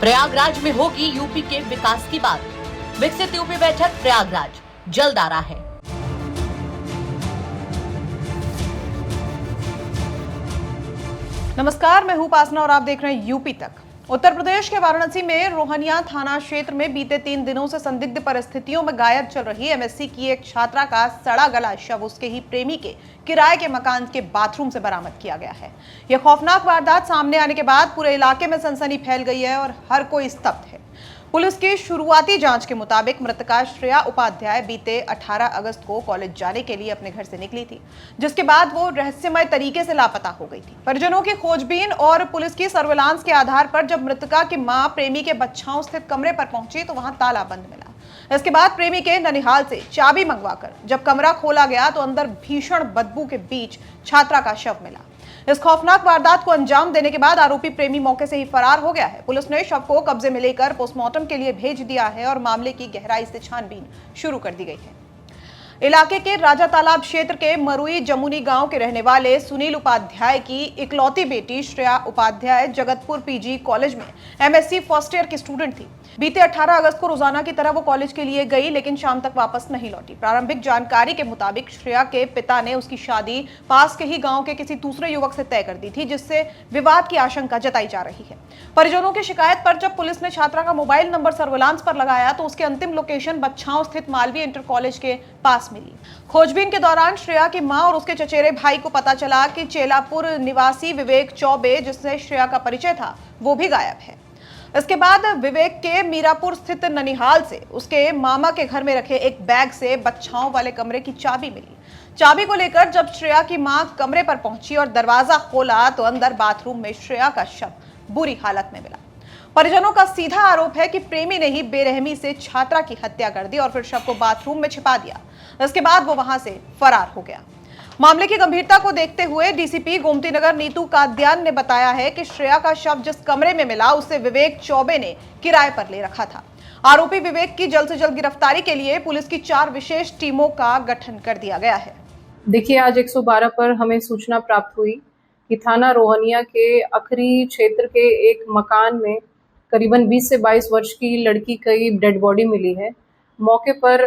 प्रयागराज में होगी यूपी के विकास की बात। विकसित यूपी बैठक प्रयागराज जल्द आ रहा है। नमस्कार, मैं हूं उपासना और आप देख रहे हैं यूपी तक। उत्तर प्रदेश के वाराणसी में रोहनिया थाना क्षेत्र में बीते 3 दिनों से संदिग्ध परिस्थितियों में गायब चल रही एमएससी की एक छात्रा का सड़ा गला शव उसके ही प्रेमी के किराए के मकान के बाथरूम से बरामद किया गया है। यह खौफनाक वारदात सामने आने के बाद पूरे इलाके में सनसनी फैल गई है और हर कोई स्तब्ध है। पुलिस की शुरुआती जांच के मुताबिक मृतका श्रेया उपाध्याय बीते 18 अगस्त को कॉलेज जाने के लिए अपने घर से निकली थी, जिसके बाद वो रहस्यमय तरीके से लापता हो गई थी। परिजनों की खोजबीन और पुलिस की सर्विलांस के आधार पर जब मृतका की मां प्रेमी के बच्छाओं स्थित कमरे पर पहुंची तो वहां ताला बंद मिला। इसके बाद प्रेमी के ननिहाल से चाबी मंगवाकर जब कमरा खोला गया तो अंदर भीषण बदबू के बीच छात्रा का शव मिला। इस खौफनाक वारदात को अंजाम देने के बाद आरोपी प्रेमी मौके से ही फरार हो गया है। पुलिस ने शव को कब्जे में लेकर पोस्टमार्टम के लिए भेज दिया है और मामले की गहराई से छानबीन शुरू कर दी गई है। इलाके के राजा तालाब क्षेत्र के मरुई जमुनी गांव के रहने वाले सुनील उपाध्याय की इकलौती बेटी श्रेया उपाध्याय जगतपुर पीजी कॉलेज में एमएससी फर्स्ट ईयर की स्टूडेंट थी। बीते 18 अगस्त को रोजाना की तरह वो कॉलेज के लिए गई, लेकिन शाम तक वापस नहीं लौटी। प्रारंभिक जानकारी के मुताबिक श्रेया के पिता ने उसकी शादी पास के ही गांव के किसी दूसरे युवक से तय कर दी थी, जिससे विवाद की आशंका जताई जा रही है। परिजनों की शिकायत पर जब पुलिस ने छात्रा का मोबाइल नंबर सर्विलांस पर लगाया तो उसकी अंतिम लोकेशन बच्छाओं स्थित मालवीय इंटर कॉलेज के पास मिली। खोजबीन के दौरान श्रेया की मां और उसके चचेरे भाई को पता चला कि चेलापुर निवासी विवेक चौबे, जिससे श्रेया का परिचय था, वो भी गायब है। इसके बाद विवेक के मीरापुर स्थित ननिहाल से उसके मामा के घर में रखे एक बैग से बच्छाओं वाले कमरे की चाबी मिली। चाबी को लेकर जब श्रेया की मां कमरे पर पहुंची और दरवाजा खोला तो अंदर बाथरूम में श्रेया का शव बुरी हालत में मिला। परिजनों का सीधा आरोप है कि प्रेमी ने ही बेरहमी से छात्रा की हत्या कर दी और फिर शव को बाथरूम में छिपा दिया। इसके बाद वो वहां से फरार हो गया। मामले की गंभीरता को देखते हुए डीसीपी गोमतीनगर नीतू काद्यान ने बताया है कि श्रेया का शव जिस कमरे में मिला उसे विवेक चौबे ने किराए पर ले रखा था। आरोपी विवेक की जल्द से जल्द गिरफ्तारी के लिए पुलिस की 4 विशेष टीमों का गठन कर दिया गया है। देखिए, आज 112 पर हमें सूचना प्राप्त हुई कि थाना रोहनिया के अखरी क्षेत्र के एक मकान में करीबन 20 से 22 वर्ष की लड़की की डेड बॉडी मिली है। मौके पर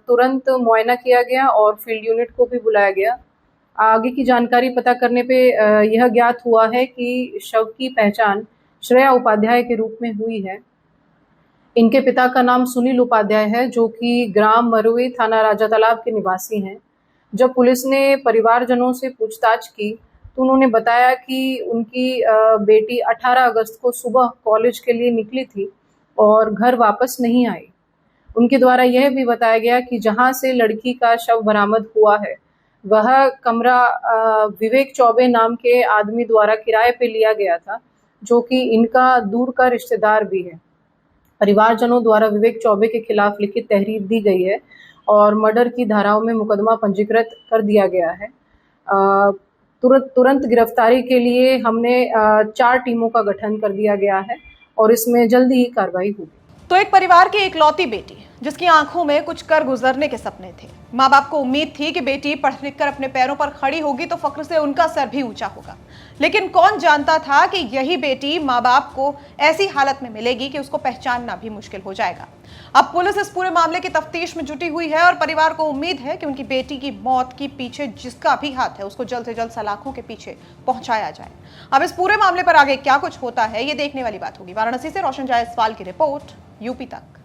तुरंत मुआयना किया गया और फील्ड यूनिट को भी बुलाया गया। आगे की जानकारी पता करने पे यह ज्ञात हुआ है कि शव की पहचान श्रेया उपाध्याय के रूप में हुई है। इनके पिता का नाम सुनील उपाध्याय है, जो कि ग्राम मरुई, थाना राजा तालाब के निवासी हैं। जब पुलिस ने परिवारजनों से पूछताछ की तो उन्होंने बताया कि उनकी बेटी 18 अगस्त को सुबह कॉलेज के लिए निकली थी और घर वापस नहीं आई। उनके द्वारा यह भी बताया गया कि जहां से लड़की का शव बरामद हुआ है वह कमरा विवेक चौबे नाम के आदमी द्वारा किराए पे लिया गया था, जो कि इनका दूर का रिश्तेदार भी है। परिवारजनों द्वारा विवेक चौबे के खिलाफ लिखित तहरीर दी गई है और मर्डर की धाराओं में मुकदमा पंजीकृत कर दिया गया है। तुरंत गिरफ्तारी के लिए हमने 4 टीमों का गठन कर दिया गया है और इसमें जल्दी ही कार्रवाई होगी। तो एक परिवार की इकलौती बेटी जिसकी आंखों में कुछ कर गुजरने के सपने थे। माँ बाप को उम्मीद थी कि बेटी पढ़ लिख कर अपने पैरों पर खड़ी होगी तो फक्र से उनका सर भी ऊंचा होगा, लेकिन कौन जानता था कि यही बेटी माँ बाप को ऐसी हालत में मिलेगी कि उसको पहचानना भी मुश्किल हो जाएगा। अब पुलिस इस पूरे मामले की तफ्तीश में जुटी हुई है और परिवार को उम्मीद है कि उनकी बेटी की मौत के पीछे जिसका भी हाथ है उसको जल्द से जल्द सलाखों के पीछे पहुंचाया जाए। अब इस पूरे मामले पर आगे क्या कुछ होता है ये देखने वाली बात होगी। वाराणसी से रोशन जायसवाल की रिपोर्ट, यूपी तक।